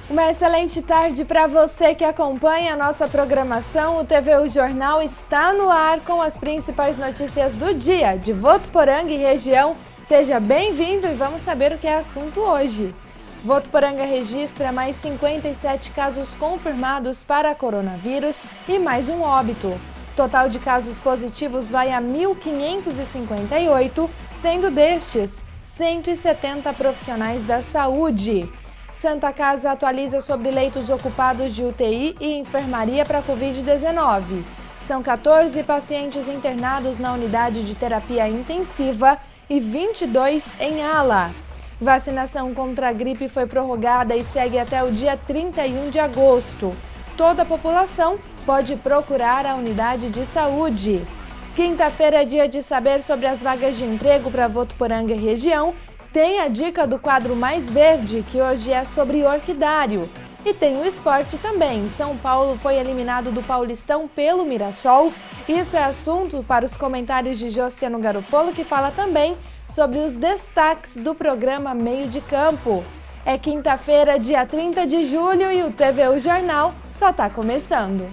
Uma excelente tarde para você que acompanha a nossa programação. O TVU Jornal está no ar com as principais notícias do dia de Votuporanga e região. Seja bem-vindo e vamos saber o que é assunto hoje. Votuporanga registra mais 57 casos confirmados para coronavírus e mais um óbito. Total de casos positivos vai a 1.558, sendo destes 170 profissionais da saúde. Santa Casa atualiza sobre leitos ocupados de UTI e enfermaria para Covid-19. São 14 pacientes internados na unidade de terapia intensiva e 22 em ala. Vacinação contra a gripe foi prorrogada e segue até o dia 31 de agosto. Toda a população pode procurar a unidade de saúde. Quinta-feira é dia de saber sobre as vagas de emprego para Votuporanga e região. Tem a dica do quadro Mais Verde, que hoje é sobre orquidário. E tem o esporte também. São Paulo foi eliminado do Paulistão pelo Mirassol. Isso é assunto para os comentários de Josiano Garofolo, que fala também sobre os destaques do programa Meio de Campo. É quinta-feira, dia 30 de julho, e o TVU Jornal só está começando.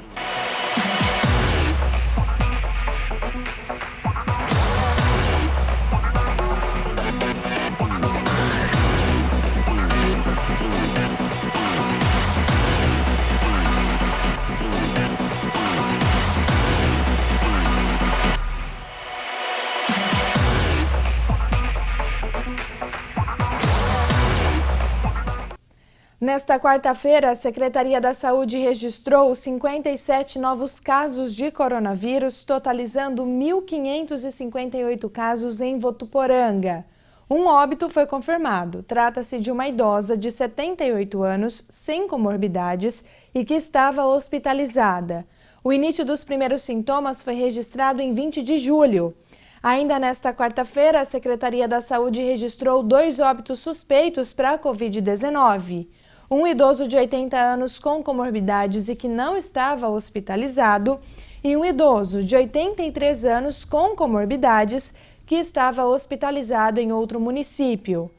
Nesta quarta-feira, a Secretaria da Saúde registrou 57 novos casos de coronavírus, totalizando 1.558 casos em Votuporanga. Um óbito foi confirmado. Trata-se de uma idosa de 78 anos, sem comorbidades e que estava hospitalizada. O início dos primeiros sintomas foi registrado em 20 de julho. Ainda nesta quarta-feira, a Secretaria da Saúde registrou 2 óbitos suspeitos para a Covid-19. Um idoso de 80 anos com comorbidades e que não estava hospitalizado, e um idoso de 83 anos com comorbidades que estava hospitalizado em outro município.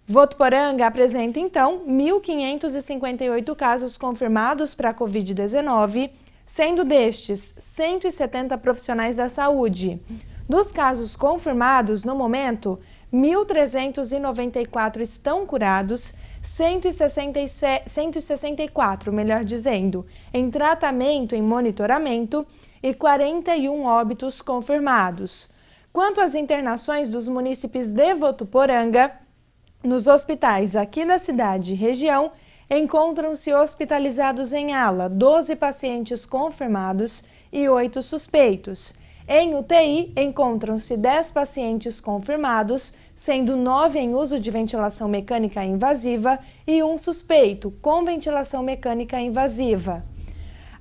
Votuporanga apresenta, então, 1.558 casos confirmados para a Covid-19, sendo destes 170 profissionais da saúde. Dos casos confirmados, no momento, 1.394 estão curados, 164, em tratamento em monitoramento e 41 óbitos confirmados. Quanto às internações dos munícipes de Votuporanga, nos hospitais aqui da cidade e região, encontram-se hospitalizados em ala 12 pacientes confirmados e 8 suspeitos. Em UTI, encontram-se 10 pacientes confirmados, sendo 9 em uso de ventilação mecânica invasiva e um suspeito com ventilação mecânica invasiva.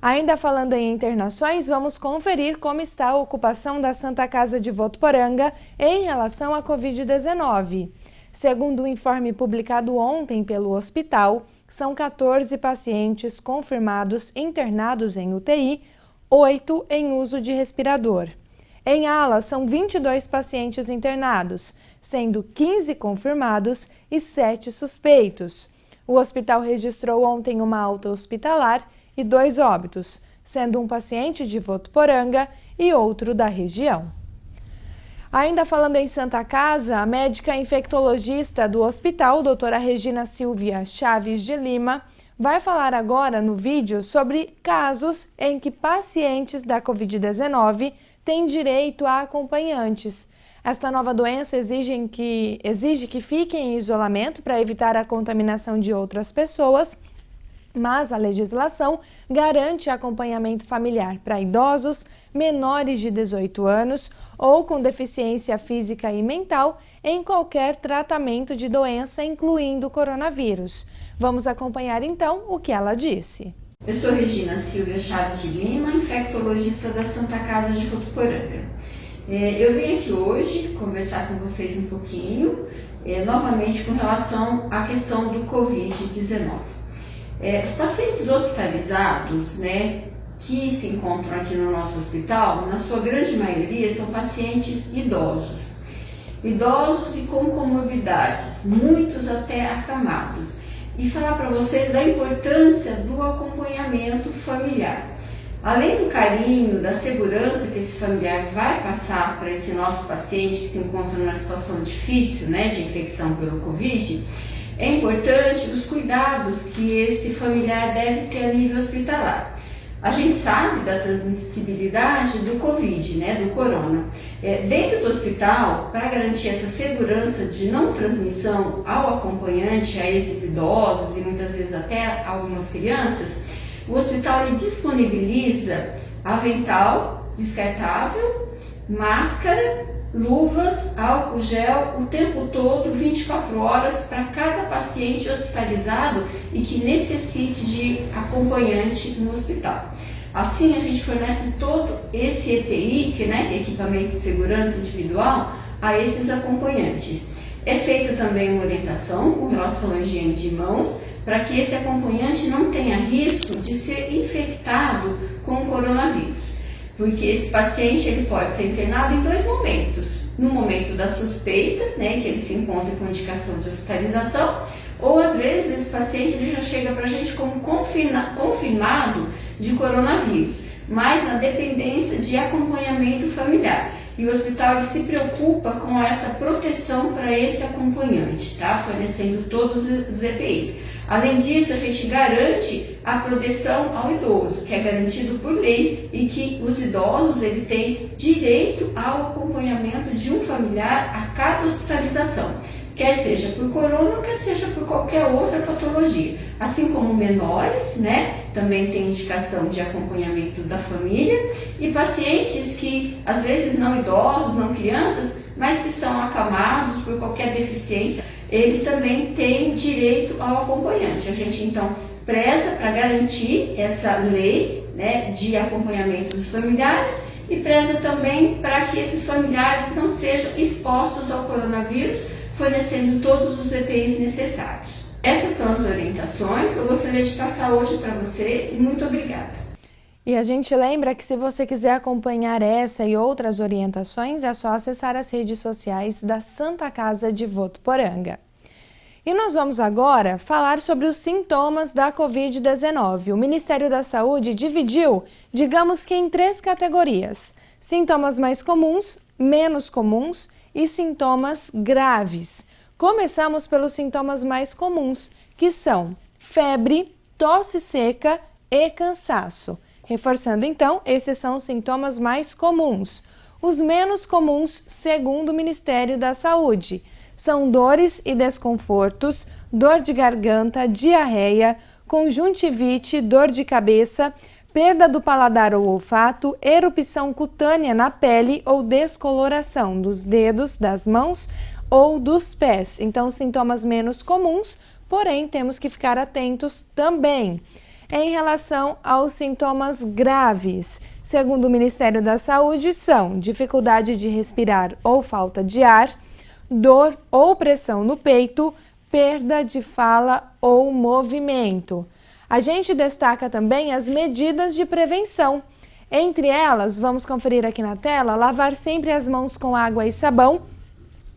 Ainda falando em internações, vamos conferir como está a ocupação da Santa Casa de Votuporanga em relação à Covid-19. Segundo o informe publicado ontem pelo hospital, são 14 pacientes confirmados internados em UTI, 8 em uso de respirador. Em ala, são 22 pacientes internados, sendo 15 confirmados e 7 suspeitos. O hospital registrou ontem uma alta hospitalar e 2 óbitos, sendo um paciente de Votuporanga e outro da região. Ainda falando em Santa Casa, a médica infectologista do hospital, doutora Regina Silvia Chaves de Lima, vai falar agora no vídeo sobre casos em que pacientes da Covid-19 têm direito a acompanhantes. Esta nova doença exige que fiquem em isolamento para evitar a contaminação de outras pessoas, mas a legislação garante acompanhamento familiar para idosos, menores de 18 anos ou com deficiência física e mental em qualquer tratamento de doença, incluindo o coronavírus. Vamos acompanhar então o que ela disse. Eu sou Regina Silvia Chaves de Lima, infectologista da Santa Casa de Votuporanga. Eu vim aqui hoje conversar com vocês um pouquinho, novamente com relação à questão do Covid-19. Os pacientes hospitalizados, que se encontram aqui no nosso hospital, na sua grande maioria, são pacientes idosos. Idosos e com comorbidades, muitos até acamados. e falar para vocês da importância do acompanhamento familiar. Além do carinho, da segurança que esse familiar vai passar para esse nosso paciente que se encontra numa situação difícil, né, de infecção pelo Covid, é importante os cuidados que esse familiar deve ter a nível hospitalar. A gente sabe da transmissibilidade do Covid, né, do corona. Dentro do hospital, para garantir essa segurança de não transmissão ao acompanhante, a esses idosos e muitas vezes até algumas crianças, o hospital ele disponibiliza avental descartável, máscara, luvas, álcool gel o tempo todo, 24 horas, para cada paciente hospitalizado e que necessite de acompanhante no hospital. Assim, a gente fornece todo esse EPI, que é equipamento de segurança individual, a esses acompanhantes. É feita também uma orientação com relação à higiene de mãos, para que esse acompanhante não tenha risco de ser infectado com o coronavírus. Porque esse paciente ele pode ser internado em 2 momentos. No momento da suspeita, né, que ele se encontra com indicação de hospitalização, ou às vezes esse paciente ele já chega para a gente como confirmado de coronavírus, mas na dependência de acompanhamento familiar. E o hospital ele se preocupa com essa proteção para esse acompanhante, tá? Fornecendo todos os EPIs. Além disso, a gente garante a proteção ao idoso, que é garantido por lei e que os idosos ele têm direito ao acompanhamento de um familiar a cada hospitalização, quer seja por corona, quer seja por qualquer outra patologia. Assim como menores, né, também tem indicação de acompanhamento da família, e pacientes que, às vezes, não idosos, não crianças, mas que são acamados por qualquer deficiência, ele também tem direito ao acompanhante. A gente, então, preza para garantir essa lei, né, de acompanhamento dos familiares e preza também para que esses familiares não sejam expostos ao coronavírus, fornecendo todos os EPIs necessários. Essas são as orientações que eu gostaria de passar hoje para você e muito obrigada. E a gente lembra que se você quiser acompanhar essa e outras orientações, é só acessar as redes sociais da Santa Casa de Votuporanga. E nós vamos agora falar sobre os sintomas da Covid-19. O Ministério da Saúde dividiu, digamos que em 3 categorias: sintomas mais comuns, menos comuns e sintomas graves. Começamos pelos sintomas mais comuns, que são febre, tosse seca e cansaço. Reforçando então, esses são os sintomas mais comuns. Os menos comuns, segundo o Ministério da Saúde, são dores e desconfortos, dor de garganta, diarreia, conjuntivite, dor de cabeça, perda do paladar ou olfato, erupção cutânea na pele ou descoloração dos dedos, das mãos ou dos pés. Então, sintomas menos comuns, porém temos que ficar atentos também. Em relação aos sintomas graves, segundo o Ministério da Saúde, são dificuldade de respirar ou falta de ar, dor ou pressão no peito, perda de fala ou movimento. A gente destaca também as medidas de prevenção. Entre elas, vamos conferir aqui na tela, lavar sempre as mãos com água e sabão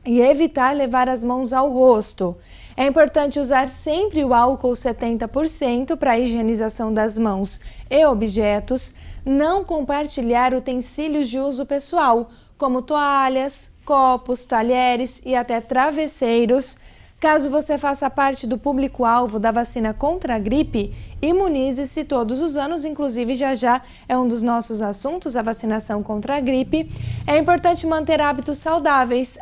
e evitar levar as mãos ao rosto. É importante usar sempre o álcool 70% para a higienização das mãos e objetos, não compartilhar utensílios de uso pessoal, como toalhas, copos, talheres e até travesseiros. Caso você faça parte do público-alvo da vacina contra a gripe, imunize-se todos os anos, inclusive já é um dos nossos assuntos, a vacinação contra a gripe. É importante manter hábitos saudáveis,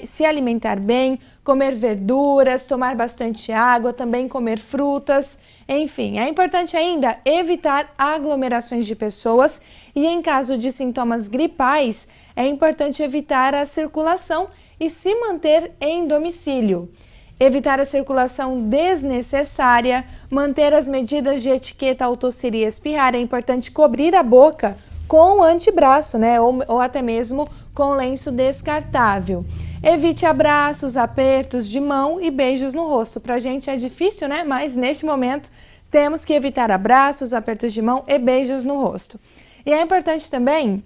se alimentar bem, comer verduras, tomar bastante água, também comer frutas. Enfim, é importante ainda evitar aglomerações de pessoas e, em caso de sintomas gripais, é importante evitar a circulação e se manter em domicílio. Evitar a circulação desnecessária, manter as medidas de etiqueta ao tossir e espirrar. É importante cobrir a boca com antebraço, né? Ou até mesmo com lenço descartável. Evite abraços, apertos de mão e beijos no rosto. Pra gente é difícil, né? Mas neste momento temos que evitar abraços, apertos de mão e beijos no rosto. E é importante também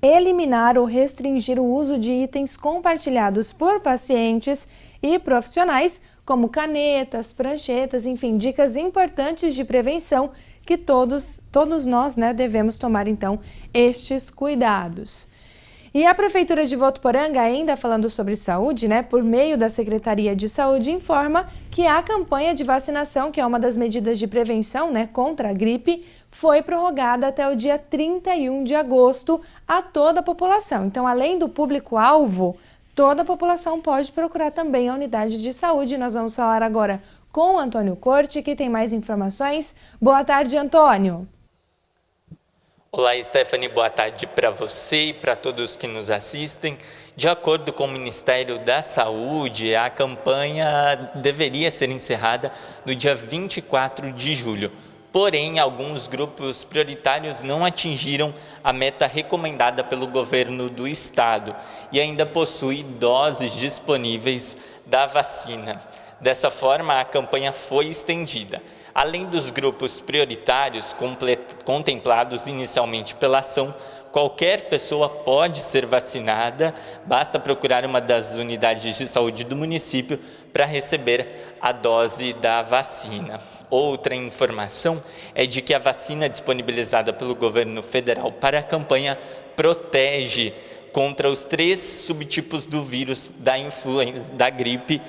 eliminar ou restringir o uso de itens compartilhados por pacientes e profissionais, como canetas, pranchetas, enfim, dicas importantes de prevenção que todos nós, né, devemos tomar, então, estes cuidados. E a Prefeitura de Votuporanga, ainda falando sobre saúde, né, por meio da Secretaria de Saúde, informa que a campanha de vacinação, que é uma das medidas de prevenção, né, contra a gripe, foi prorrogada até o dia 31 de agosto a toda a população. Então, além do público-alvo, toda a população pode procurar também a unidade de saúde. Nós vamos falar agora com o Antônio Corte, que tem mais informações. Boa tarde, Antônio. Olá, Stephanie, boa tarde para você e para todos que nos assistem. De acordo com o Ministério da Saúde, a campanha deveria ser encerrada no dia 24 de julho. Porém, alguns grupos prioritários não atingiram a meta recomendada pelo governo do estado e ainda possuem doses disponíveis da vacina. Dessa forma, a campanha foi estendida. Além dos grupos prioritários contemplados inicialmente pela ação, qualquer pessoa pode ser vacinada, basta procurar uma das unidades de saúde do município para receber a dose da vacina. Outra informação é de que a vacina disponibilizada pelo governo federal para a campanha protege contra os 3 subtipos do vírus da gripe,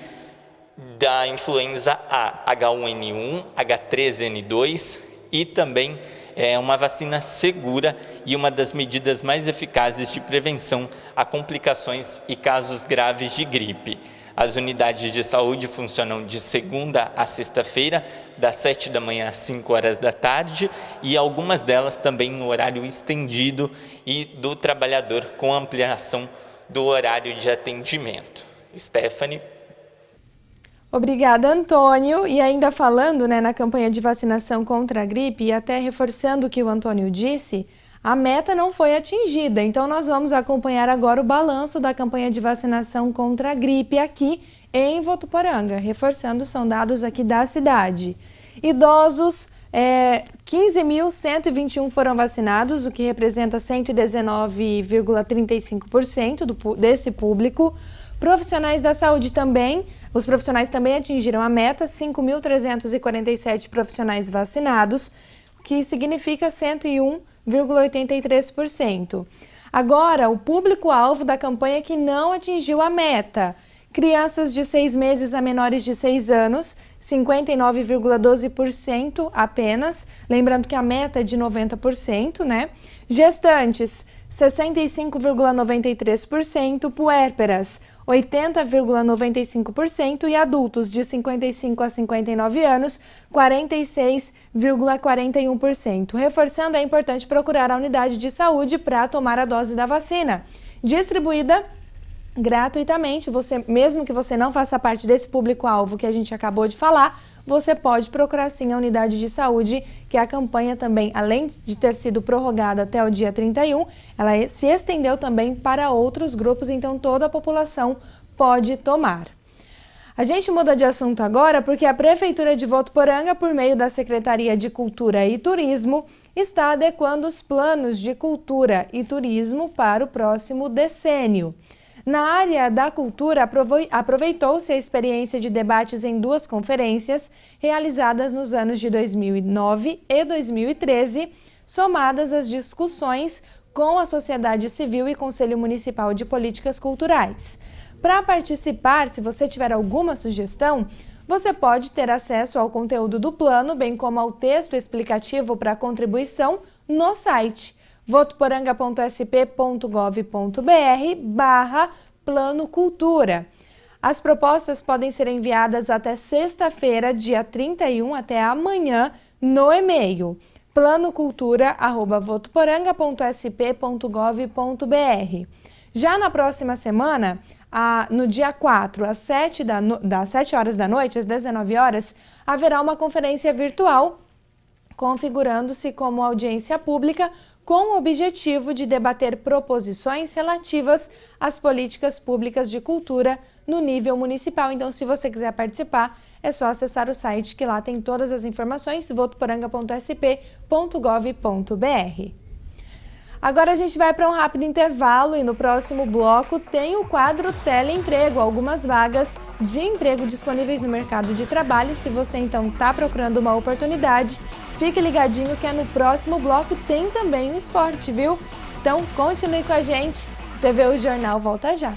da influenza A, H1N1, H3N2 e também é uma vacina segura e uma das medidas mais eficazes de prevenção a complicações e casos graves de gripe. As unidades de saúde funcionam de segunda a sexta-feira, das 7 da manhã às 5 horas da tarde, e algumas delas também no horário estendido e do trabalhador com ampliação do horário de atendimento. Stephanie. Obrigada, Antônio. E ainda falando, né, na campanha de vacinação contra a gripe e até reforçando o que o Antônio disse, a meta não foi atingida. Então, nós vamos acompanhar agora o balanço da campanha de vacinação contra a gripe aqui em Votuporanga. Reforçando, são dados aqui da cidade. Idosos, 15.121 foram vacinados, o que representa 119,35% desse público. Profissionais da saúde também, os profissionais também atingiram a meta, 5.347 profissionais vacinados, que significa 101,83%. Agora, o público-alvo da campanha que não atingiu a meta. Crianças de 6 meses a menores de 6 anos, 59,12% apenas, lembrando que a meta é de 90%, né? Gestantes, 65,93%, puérperas, 80,95% e adultos de 55 a 59 anos, 46,41%. Reforçando, é importante procurar a unidade de saúde para tomar a dose da vacina, distribuída gratuitamente. Mesmo que você não faça parte desse público-alvo que a gente acabou de falar, você pode procurar sim a unidade de saúde, que a campanha também, além de ter sido prorrogada até o dia 31, ela se estendeu também para outros grupos, então toda a população pode tomar. A gente muda de assunto agora porque a Prefeitura de Votuporanga, por meio da Secretaria de Cultura e Turismo, está adequando os planos de cultura e turismo para o próximo decênio. Na área da cultura, aproveitou-se a experiência de debates em 2 conferências realizadas nos anos de 2009 e 2013, somadas às discussões com a sociedade civil e Conselho Municipal de Políticas Culturais. Para participar, se você tiver alguma sugestão, você pode ter acesso ao conteúdo do plano, bem como ao texto explicativo para contribuição no site votuporanga.sp.gov.br/Plano Cultura. As propostas podem ser enviadas até sexta-feira, dia 31, até amanhã, no e-mail planocultura@votuporanga.sp.gov.br. Já na próxima semana, no dia 4, das 7 horas da noite, às 19 horas, haverá uma conferência virtual, configurando-se como audiência pública, com o objetivo de debater proposições relativas às políticas públicas de cultura no nível municipal. Então, se você quiser participar, é só acessar o site, que lá tem todas as informações, votuporanga.sp.gov.br. Agora a gente vai para um rápido intervalo e no próximo bloco tem o quadro Teleemprego, algumas vagas de emprego disponíveis no mercado de trabalho. Se você então está procurando uma oportunidade, fique ligadinho que no próximo bloco tem também o esporte, viu? Então continue com a gente, TV O Jornal volta já.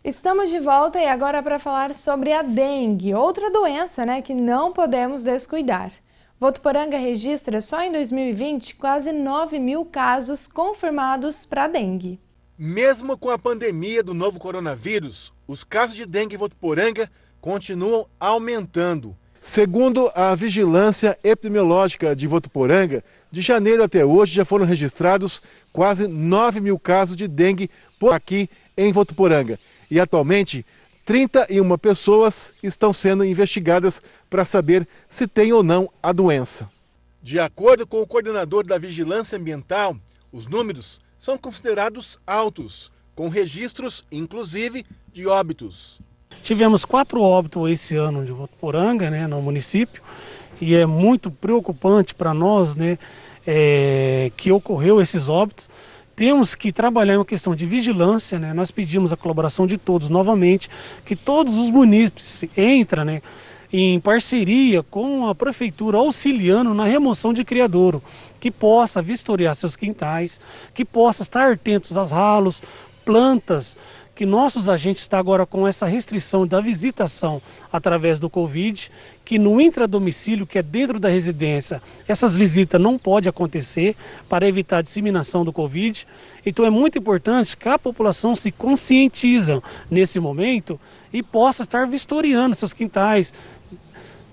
Estamos de volta e agora para falar sobre a dengue, outra doença, que não podemos descuidar. Votuporanga registra só em 2020 quase 9.000 casos confirmados para dengue. Mesmo com a pandemia do novo coronavírus, os casos de dengue em Votuporanga continuam aumentando. Segundo a Vigilância Epidemiológica de Votuporanga, de janeiro até hoje já foram registrados quase 9.000 casos de dengue por aqui em Votuporanga. E atualmente, 31 pessoas estão sendo investigadas para saber se tem ou não a doença. De acordo com o coordenador da Vigilância Ambiental, os números são considerados altos, com registros, inclusive, de óbitos. Tivemos 4 óbitos esse ano de Votuporanga, no município, e é muito preocupante para nós, que ocorreu esses óbitos. Temos que trabalhar em uma questão de vigilância, Nós pedimos a colaboração de todos novamente, que todos os munícipes entrem, em parceria com a prefeitura, auxiliando na remoção de criadouro, que possa vistoriar seus quintais, que possa estar atentos aos ralos, plantas, que nossos agentes estão agora com essa restrição da visitação através do Covid, que no intradomicílio, que é dentro da residência, essas visitas não podem acontecer para evitar a disseminação do Covid. Então é muito importante que a população se conscientize nesse momento e possa estar vistoriando seus quintais,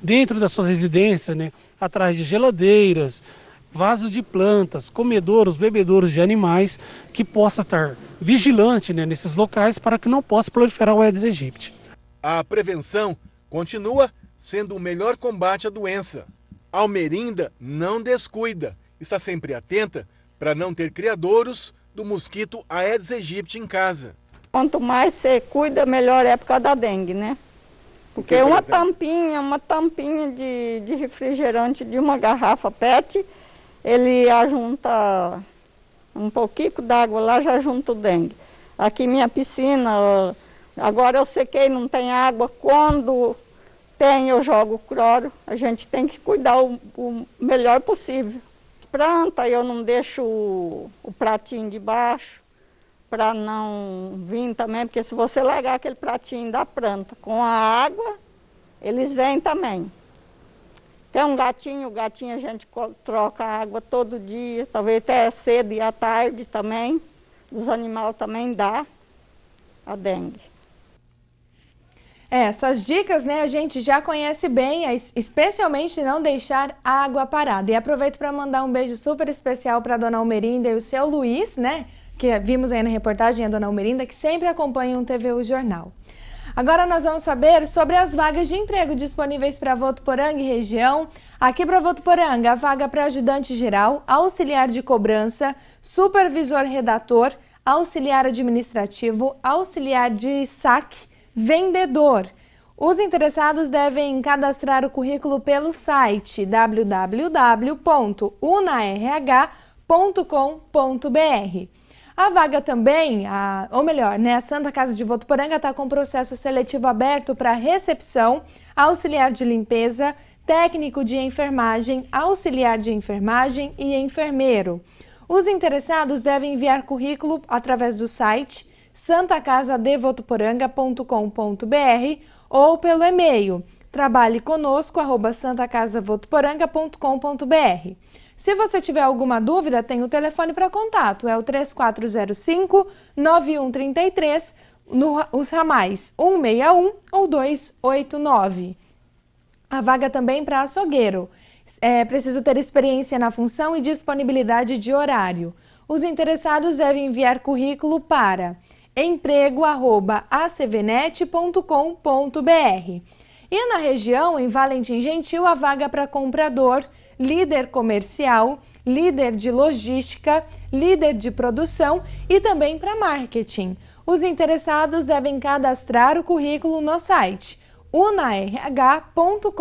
dentro das suas residências, atrás de geladeiras, vasos de plantas, comedouros, bebedouros de animais, que possa estar vigilante nesses locais para que não possa proliferar o Aedes aegypti. A prevenção continua sendo o melhor combate à doença. A Almerinda não descuida, está sempre atenta para não ter criadouros do mosquito Aedes aegypti em casa. Quanto mais você cuida, melhor é por causa da dengue, Porque uma tampinha de refrigerante de uma garrafa PET, ele ajunta um pouquinho d'água lá, já junta o dengue. Aqui minha piscina, agora eu sequei, não tem água. Quando tem, eu jogo cloro. A gente tem que cuidar o melhor possível. Planta, eu não deixo o pratinho de baixo, para não vir também, porque se você largar aquele pratinho da planta com a água, eles vêm também. Tem um gatinho, o gatinho a gente troca água todo dia, talvez até cedo e à tarde também. Dos animais também dá a dengue. Essas dicas, a gente já conhece bem, especialmente não deixar a água parada. E aproveito para mandar um beijo super especial para a dona Almerinda e o seu Luiz, que vimos aí na reportagem, a dona Almerinda, que sempre acompanha o TV O Jornal. Agora nós vamos saber sobre as vagas de emprego disponíveis para Votuporanga e região. Aqui para Votuporanga, a vaga para ajudante geral, auxiliar de cobrança, supervisor redator, auxiliar administrativo, auxiliar de saque, vendedor. Os interessados devem cadastrar o currículo pelo site www.unarh.com.br. A vaga também, a Santa Casa de Votuporanga está com processo seletivo aberto para recepção, auxiliar de limpeza, técnico de enfermagem, auxiliar de enfermagem e enfermeiro. Os interessados devem enviar currículo através do site santacasadevotuporanga.com.br ou pelo e-mail trabalheconosco@santacasavotuporanga.com.br. Se você tiver alguma dúvida, tem o telefone para contato, é o 3405-9133, os ramais 161 ou 289. A vaga também para açougueiro. É preciso ter experiência na função e disponibilidade de horário. Os interessados devem enviar currículo para emprego@acvnet.com.br. E na região, em Valentim Gentil, a vaga para comprador, líder comercial, líder de logística, líder de produção e também para marketing. Os interessados devem cadastrar o currículo no site unarh.com.br.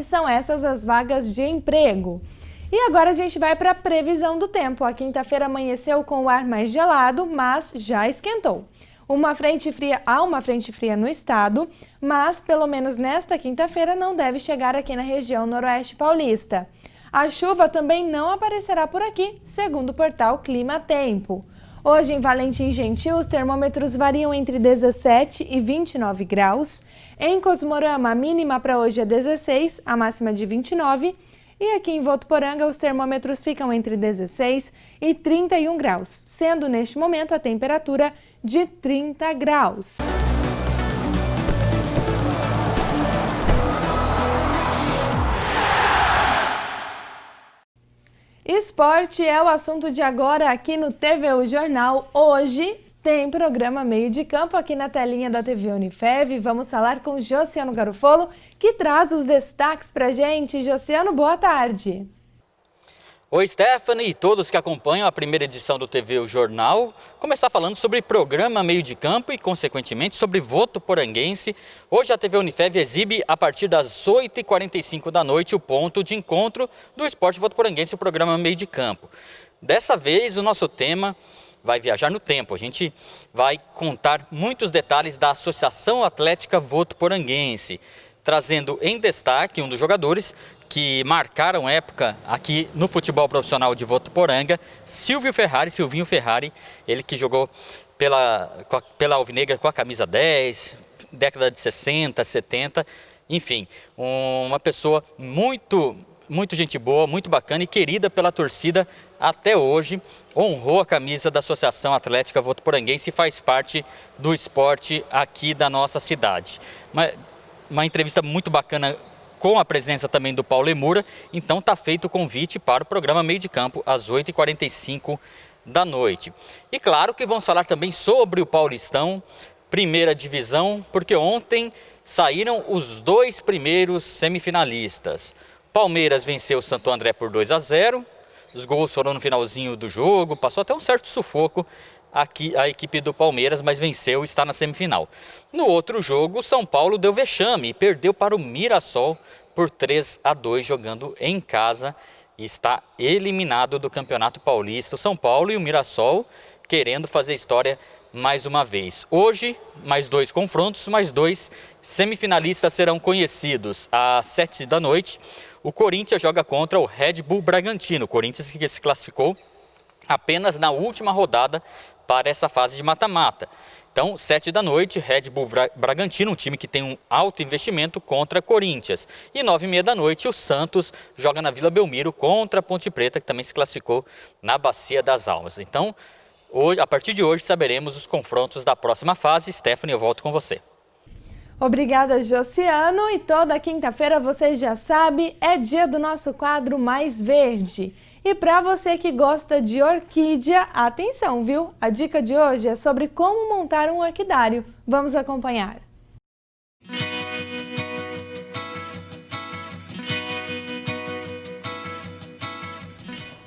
São essas as vagas de emprego. E agora a gente vai para a previsão do tempo. A quinta-feira amanheceu com o ar mais gelado, mas já esquentou. Há uma frente fria no estado, mas pelo menos nesta quinta-feira não deve chegar aqui na região noroeste paulista. A chuva também não aparecerá por aqui, segundo o portal Clima Tempo. Hoje em Valentim Gentil, os termômetros variam entre 17 e 29 graus. Em Cosmorama, a mínima para hoje é 16, a máxima de 29. E aqui em Votuporanga, os termômetros ficam entre 16 e 31 graus, sendo neste momento a temperatura de 30 graus. Esporte é o assunto de agora aqui no TVU Jornal. Hoje tem programa Meio de Campo aqui na telinha da TV Unifev. Vamos falar com Josiano Garofolo, que traz os destaques pra gente. Josiano, boa tarde. Oi, Stephanie e todos que acompanham a primeira edição do TVU Jornal. Começar falando sobre programa Meio de Campo e, consequentemente, sobre Votuporanguense. Hoje a TV Unifev exibe, a partir das 8h45 da noite, o ponto de encontro do esporte votuporanguense, o programa Meio de Campo. Dessa vez, o nosso tema vai viajar no tempo. A gente vai contar muitos detalhes da Associação Atlética Votuporanguense, trazendo em destaque um dos jogadores que marcaram época aqui no futebol profissional de Votuporanga, Silvinho Ferrari, ele que jogou pela Alvinegra com a camisa 10, década de 60, 70, enfim, uma pessoa muito gente boa, muito bacana e querida pela torcida até hoje. Honrou a camisa da Associação Atlética Votuporanguense e faz parte do esporte aqui da nossa cidade. Uma entrevista muito bacana com a presença também do Paulo Emura. Então está feito o convite para o programa Meio de Campo às 8h45 da noite. E claro que vamos falar também sobre o Paulistão, primeira divisão, porque ontem saíram os dois primeiros semifinalistas. Palmeiras venceu o Santo André por 2-0, os gols foram no finalzinho do jogo, passou até um certo sufoco aqui a equipe do Palmeiras, mas venceu e está na semifinal. No outro jogo, o São Paulo deu vexame e perdeu para o Mirassol por 3-2, jogando em casa, e está eliminado do Campeonato Paulista. O São Paulo e o Mirassol querendo fazer história mais uma vez. Hoje, mais dois confrontos, mais dois semifinalistas serão conhecidos. Às 7 da noite, o Corinthians joga contra o Red Bull Bragantino. O Corinthians que se classificou apenas na última rodada para essa fase de mata-mata. Então, 7 da noite, Red Bull Bragantino, um time que tem um alto investimento, contra Corinthians. E 9h30 da noite, o Santos joga na Vila Belmiro contra a Ponte Preta, que também se classificou na Bacia das Almas. Então, hoje, a partir de hoje, saberemos os confrontos da próxima fase. Stephanie, eu volto com você. Obrigada, Josiano. E toda quinta-feira, você já sabe, é dia do nosso quadro Mais Verde. E para você que gosta de orquídea, atenção, viu? A dica de hoje é sobre como montar um orquidário. Vamos acompanhar.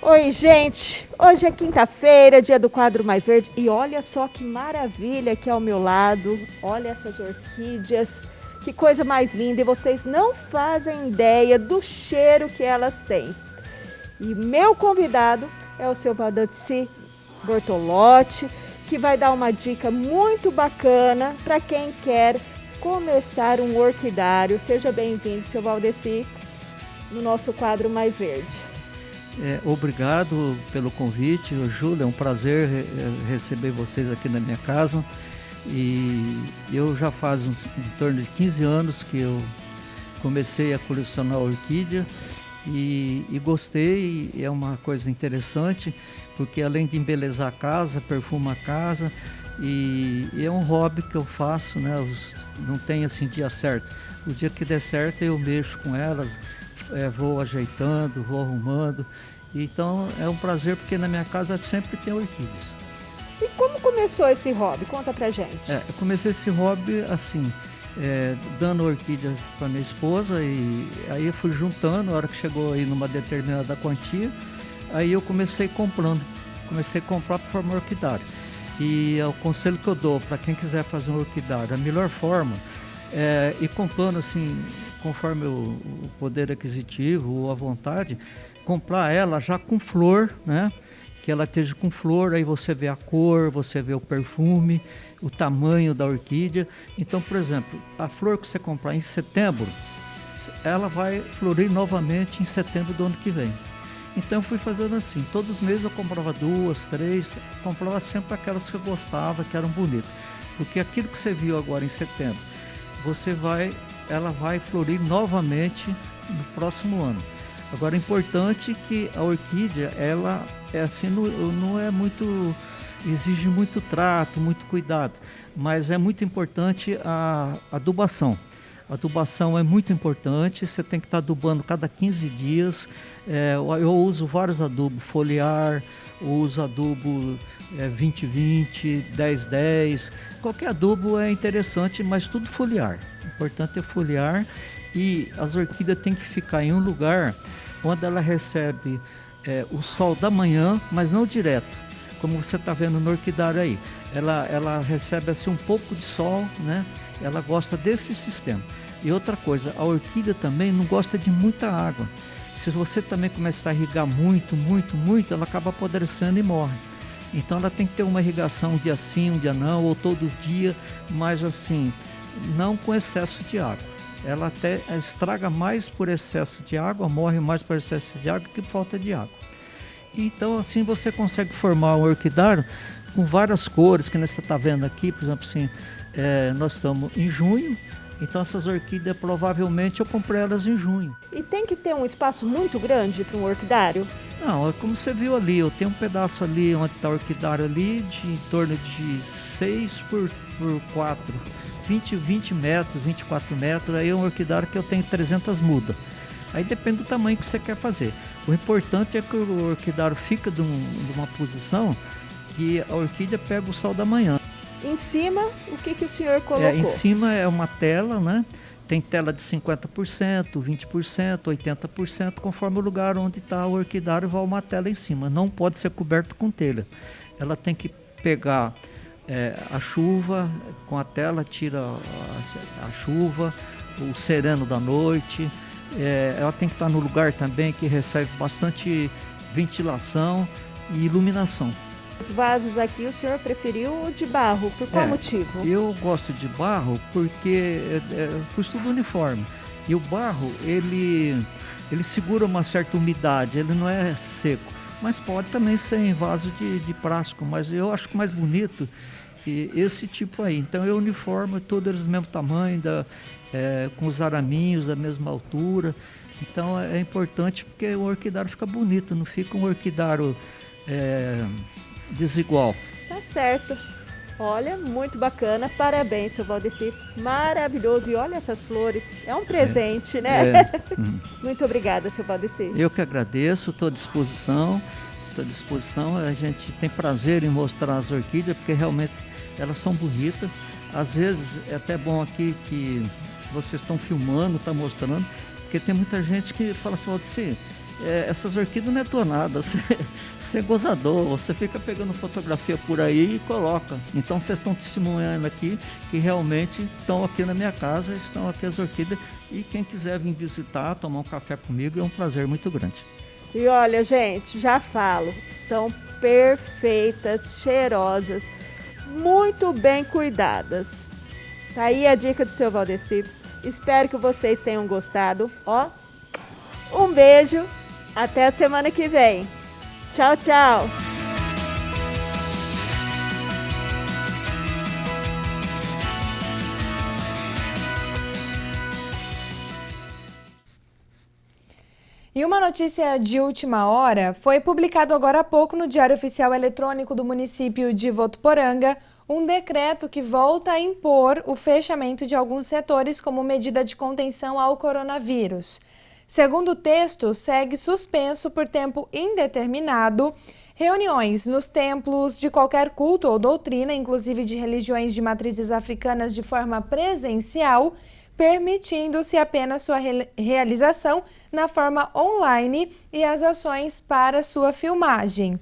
Oi, gente! Hoje é quinta-feira, dia do quadro Mais Verde. E olha só que maravilha aqui ao meu lado. Olha essas orquídeas. Que coisa mais linda. E vocês não fazem ideia do cheiro que elas têm. E meu convidado é o seu Valdeci Bortolotti, que vai dar uma dica muito bacana para quem quer começar um orquidário. Seja bem-vindo, seu Valdeci, no nosso quadro Mais Verde. Obrigado pelo convite, Júlia. É um prazer receber vocês aqui na minha casa. E eu já faz em torno de 15 anos que eu comecei a colecionar orquídea. E gostei, é uma coisa interessante, porque além de embelezar a casa, perfuma a casa, e é um hobby que eu faço, né? Não tem assim dia certo. O dia que der certo eu mexo com elas, vou ajeitando, vou arrumando. Então é um prazer, porque na minha casa sempre tem orquídeas. E como começou esse hobby? Conta pra gente. Eu comecei esse hobby assim, dando orquídea para minha esposa, e aí eu fui juntando. A hora que chegou aí numa determinada quantia, aí eu comecei a comprar para formar orquidário. E o conselho que eu dou para quem quiser fazer um orquidário, a melhor forma é ir comprando assim, conforme o poder aquisitivo ou a vontade, comprar ela já com flor, né? Que ela esteja com flor, aí você vê a cor, você vê o perfume, o tamanho da orquídea. Então, por exemplo, a flor que você comprar em setembro, ela vai florir novamente em setembro do ano que vem. Então eu fui fazendo assim, todos os meses eu comprava 2, 3, comprava sempre aquelas que eu gostava, que eram bonitas. Porque aquilo que você viu agora em setembro, ela vai florir novamente no próximo ano. Agora é importante que a orquídea, ela assim, não é muito, exige muito trato, muito cuidado, mas é muito importante a adubação. A adubação é muito importante, você tem que estar adubando cada 15 dias. Eu uso vários adubos, foliar, uso adubo 20-20, 10-10, qualquer adubo é interessante, mas tudo foliar. O importante é foliar, e as orquídeas têm que ficar em um lugar onde ela recebe o sol da manhã, mas não direto, como você está vendo no orquidário aí. Ela recebe assim um pouco de sol, né? Ela gosta desse sistema. E outra coisa, a orquídea também não gosta de muita água. Se você também começar a irrigar muito, ela acaba apodrecendo e morre. Então ela tem que ter uma irrigação um dia sim, um dia não, ou todo dia, mas assim, não com excesso de água. Ela até estraga mais por excesso de água, morre mais por excesso de água que por falta de água. Então assim você consegue formar um orquidário com várias cores, que você está vendo aqui, por exemplo, assim, nós estamos em junho, então essas orquídeas provavelmente eu comprei elas em junho. E tem que ter um espaço muito grande para um orquidário? Não, é como você viu ali, eu tenho um pedaço ali onde está o orquidário ali, em torno de 6 por 4, 20 metros, 24 metros, aí é um orquidário que eu tenho 300 mudas. Aí depende do tamanho que você quer fazer. O importante é que o orquidário fica de uma posição que a orquídea pega o sol da manhã. Em cima, o que o senhor colocou? Em cima é uma tela, né? Tem tela de 50%, 20%, 80%, conforme o lugar onde está o orquidário, vai uma tela em cima. Não pode ser coberto com telha. Ela tem que pegar a chuva, com a tela tira a chuva, o sereno da noite. Ela tem que estar no lugar também que recebe bastante ventilação e iluminação. Os vasos aqui o senhor preferiu de barro, por qual motivo? Eu gosto de barro porque foi tudo uniforme. E o barro, ele segura uma certa umidade, ele não é seco. Mas pode também ser em vaso de plástico, mas eu acho mais bonito esse tipo aí. Então eu uniformo todos do mesmo tamanho, com os araminhos da mesma altura. Então é importante porque o orquidário fica bonito, não fica um orquidário desigual. Tá certo. Olha, muito bacana. Parabéns, seu Valdeci. Maravilhoso. E olha essas flores. É um presente, né? Muito obrigada, seu Valdeci. Eu que agradeço, estou à disposição. A gente tem prazer em mostrar as orquídeas, porque realmente elas são bonitas. Às vezes é até bom aqui que vocês estão filmando, estão mostrando, porque tem muita gente que fala assim, Valdeci, essas orquídeas não é tua nada, você é gozador, você fica pegando fotografia por aí e coloca. Então vocês estão testemunhando aqui que realmente estão aqui na minha casa, estão aqui as orquídeas, e quem quiser vir visitar, tomar um café comigo, é um prazer muito grande. E olha, gente, já falo, são perfeitas, cheirosas, muito bem cuidadas. Tá aí a dica do seu Valdeci. Espero que vocês tenham gostado. Um beijo. Até a semana que vem. Tchau, tchau. E uma notícia de última hora: foi publicado agora há pouco no Diário Oficial Eletrônico do município de Votuporanga um decreto que volta a impor o fechamento de alguns setores como medida de contenção ao coronavírus. Segundo o texto, segue suspenso por tempo indeterminado reuniões nos templos de qualquer culto ou doutrina, inclusive de religiões de matrizes africanas, de forma presencial, permitindo-se apenas sua realização na forma online e as ações para sua filmagem.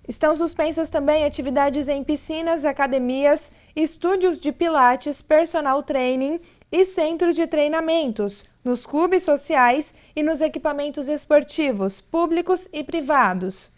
Estão suspensas também atividades em piscinas, academias, estúdios de pilates, personal training e centros de treinamentos, nos clubes sociais e nos equipamentos esportivos, públicos e privados.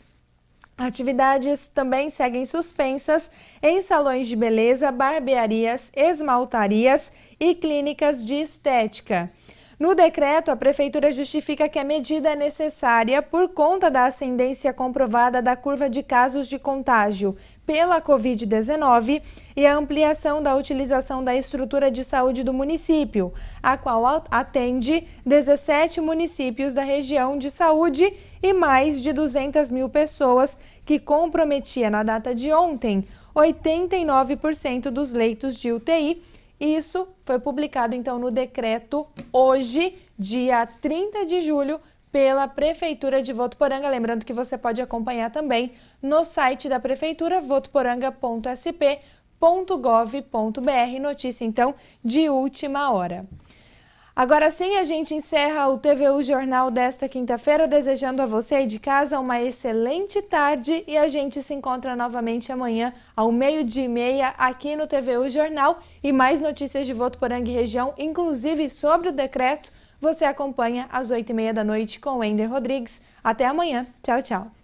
Atividades também seguem suspensas em salões de beleza, barbearias, esmaltarias e clínicas de estética. No decreto, a Prefeitura justifica que a medida é necessária por conta da ascendência comprovada da curva de casos de contágio pela Covid-19 e a ampliação da utilização da estrutura de saúde do município, a qual atende 17 municípios da região de saúde e mais de 200 mil pessoas, que comprometia na data de ontem 89% dos leitos de UTI. Isso foi publicado, então, no decreto hoje, dia 30 de julho, pela Prefeitura de Votuporanga. Lembrando que você pode acompanhar também no site da Prefeitura, votuporanga.sp.gov.br. Notícia, então, de última hora. Agora sim, a gente encerra o TVU Jornal desta quinta-feira, desejando a você aí de casa uma excelente tarde, e a gente se encontra novamente amanhã ao 12h30 aqui no TVU Jornal, e mais notícias de Votuporanga e região, inclusive sobre o decreto, você acompanha às 8h30 da noite com o Ender Rodrigues. Até amanhã. Tchau, tchau.